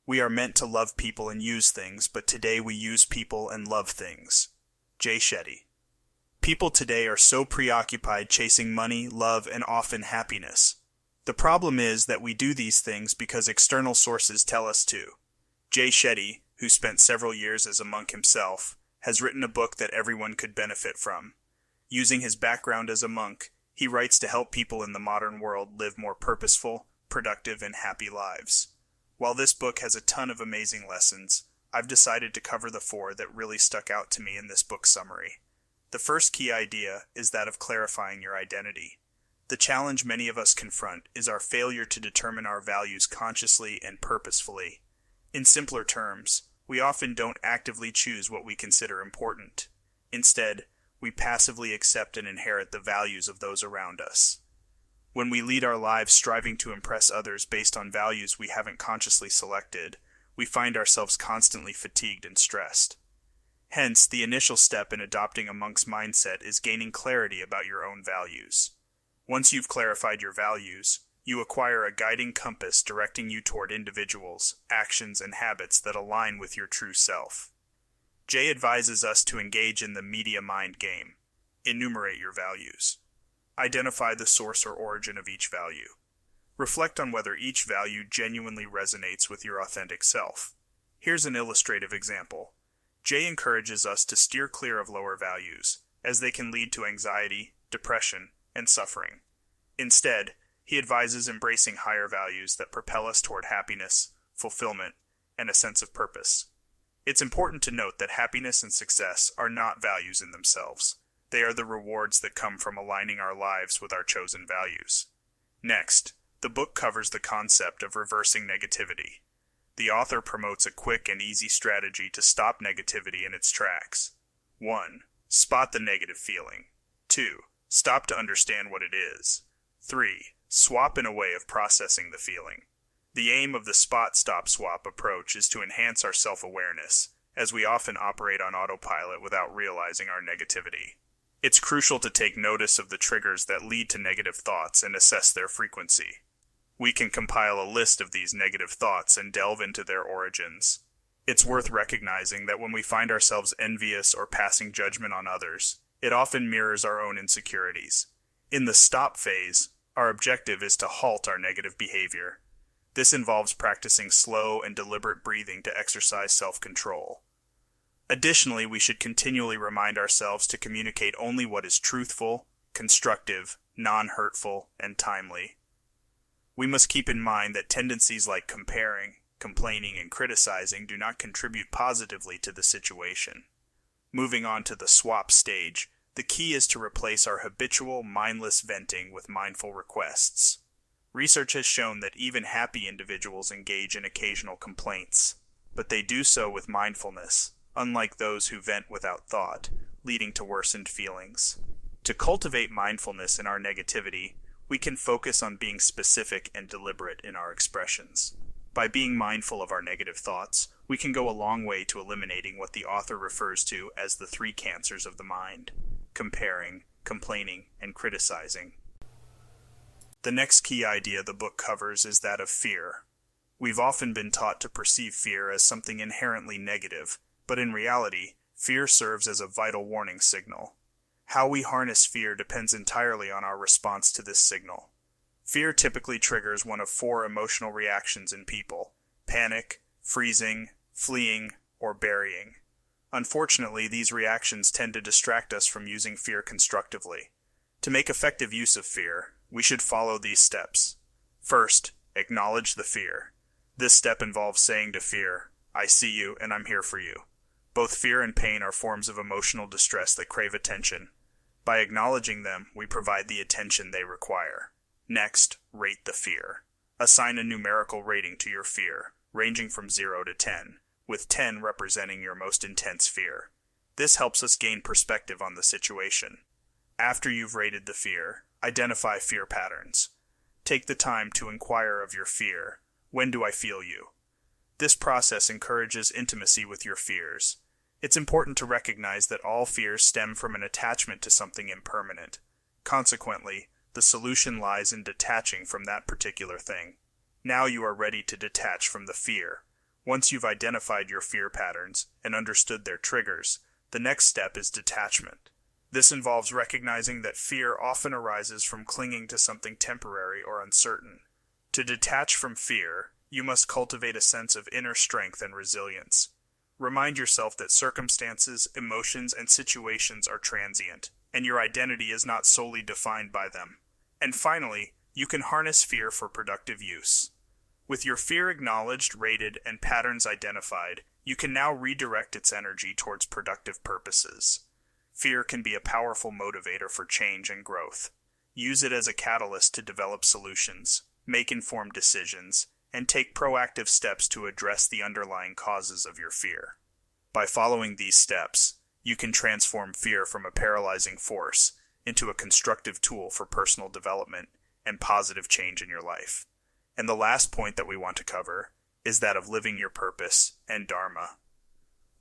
We are meant to love people and use things, but today we use people and love things. Jay Shetty. People today are so preoccupied chasing money, love, and often happiness. The problem is that we do these things because external sources tell us to. Jay Shetty, who spent several years as a monk himself, has written a book that everyone could benefit from. Using his background as a monk, he writes to help people in the modern world live more purposeful, productive, and happy lives. While this book has a ton of amazing lessons, I've decided to cover the 4 that really stuck out to me in this book summary. The first key idea is that of clarifying your identity. The challenge many of us confront is our failure to determine our values consciously and purposefully. In simpler terms, we often don't actively choose what we consider important. Instead, we passively accept and inherit the values of those around us. When we lead our lives striving to impress others based on values we haven't consciously selected, we find ourselves constantly fatigued and stressed. Hence, the initial step in adopting a monk's mindset is gaining clarity about your own values. Once you've clarified your values, you acquire a guiding compass directing you toward individuals, actions, and habits that align with your true self. Jay advises us to engage in the media mind game. Enumerate your values. Identify the source or origin of each value. Reflect on whether each value genuinely resonates with your authentic self. Here's an illustrative example. Jay encourages us to steer clear of lower values, as they can lead to anxiety, depression, and suffering. Instead, he advises embracing higher values that propel us toward happiness, fulfillment, and a sense of purpose. It's important to note that happiness and success are not values in themselves. They are the rewards that come from aligning our lives with our chosen values. Next, the book covers the concept of reversing negativity. The author promotes a quick and easy strategy to stop negativity in its tracks. 1. Spot the negative feeling. 2. Stop to understand what it is. 3. Swap in a way of processing the feeling. The aim of the spot-stop-swap approach is to enhance our self-awareness, as we often operate on autopilot without realizing our negativity. It's crucial to take notice of the triggers that lead to negative thoughts and assess their frequency. We can compile a list of these negative thoughts and delve into their origins. It's worth recognizing that when we find ourselves envious or passing judgment on others, it often mirrors our own insecurities. In the stop phase, our objective is to halt our negative behavior. This involves practicing slow and deliberate breathing to exercise self-control. Additionally, we should continually remind ourselves to communicate only what is truthful, constructive, non-hurtful, and timely. We must keep in mind that tendencies like comparing, complaining, and criticizing do not contribute positively to the situation. Moving on to the swap stage, the key is to replace our habitual, mindless venting with mindful requests. Research has shown that even happy individuals engage in occasional complaints, but they do so with mindfulness, unlike those who vent without thought, leading to worsened feelings. To cultivate mindfulness in our negativity, we can focus on being specific and deliberate in our expressions. By being mindful of our negative thoughts, we can go a long way to eliminating what the author refers to as the 3 cancers of the mind: comparing, complaining, and criticizing. The next key idea the book covers is that of fear. We've often been taught to perceive fear as something inherently negative, but in reality, fear serves as a vital warning signal. How we harness fear depends entirely on our response to this signal. Fear typically triggers one of 4 emotional reactions in people: panic, freezing, fleeing, or burying. Unfortunately, these reactions tend to distract us from using fear constructively. To make effective use of fear, we should follow these steps. First, acknowledge the fear. This step involves saying to fear, "I see you and I'm here for you." Both fear and pain are forms of emotional distress that crave attention. By acknowledging them, we provide the attention they require. Next, rate the fear. Assign a numerical rating to your fear, ranging from 0 to 10, with 10 representing your most intense fear. This helps us gain perspective on the situation. After you've rated the fear, identify fear patterns. Take the time to inquire of your fear. When do I feel you? This process encourages intimacy with your fears. It's important to recognize that all fears stem from an attachment to something impermanent. Consequently, the solution lies in detaching from that particular thing. Now you are ready to detach from the fear. Once you've identified your fear patterns and understood their triggers, the next step is detachment. This involves recognizing that fear often arises from clinging to something temporary or uncertain. To detach from fear, you must cultivate a sense of inner strength and resilience. Remind yourself that circumstances, emotions, and situations are transient, and your identity is not solely defined by them. And finally, you can harness fear for productive use. With your fear acknowledged, rated, and patterns identified, you can now redirect its energy towards productive purposes. Fear can be a powerful motivator for change and growth. Use it as a catalyst to develop solutions, make informed decisions, and take proactive steps to address the underlying causes of your fear. By following these steps, you can transform fear from a paralyzing force into a constructive tool for personal development and positive change in your life. And the last point that we want to cover is that of living your purpose and Dharma.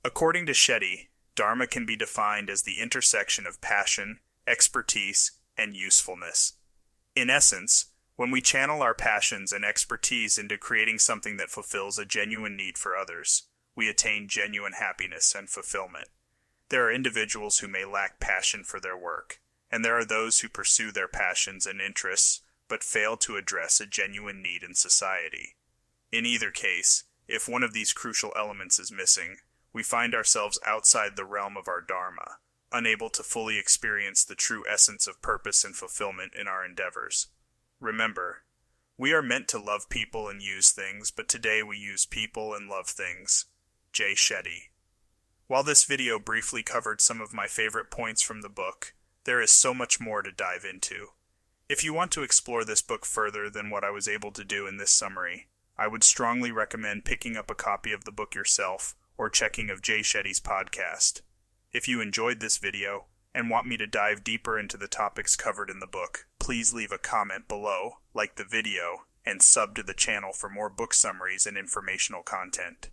According to Shetty, Dharma can be defined as the intersection of passion, expertise, and usefulness. In essence, when we channel our passions and expertise into creating something that fulfills a genuine need for others, we attain genuine happiness and fulfillment. There are individuals who may lack passion for their work, and there are those who pursue their passions and interests but fail to address a genuine need in society. In either case, if one of these crucial elements is missing, we find ourselves outside the realm of our Dharma, unable to fully experience the true essence of purpose and fulfillment in our endeavors. Remember, we are meant to love people and use things, but today we use people and love things. Jay Shetty. While this video briefly covered some of my favorite points from the book, there is so much more to dive into. If you want to explore this book further than what I was able to do in this summary, I would strongly recommend picking up a copy of the book yourself or checking of Jay Shetty's podcast. If you enjoyed this video and want me to dive deeper into the topics covered in the book, please leave a comment below, like the video, and sub to the channel for more book summaries and informational content.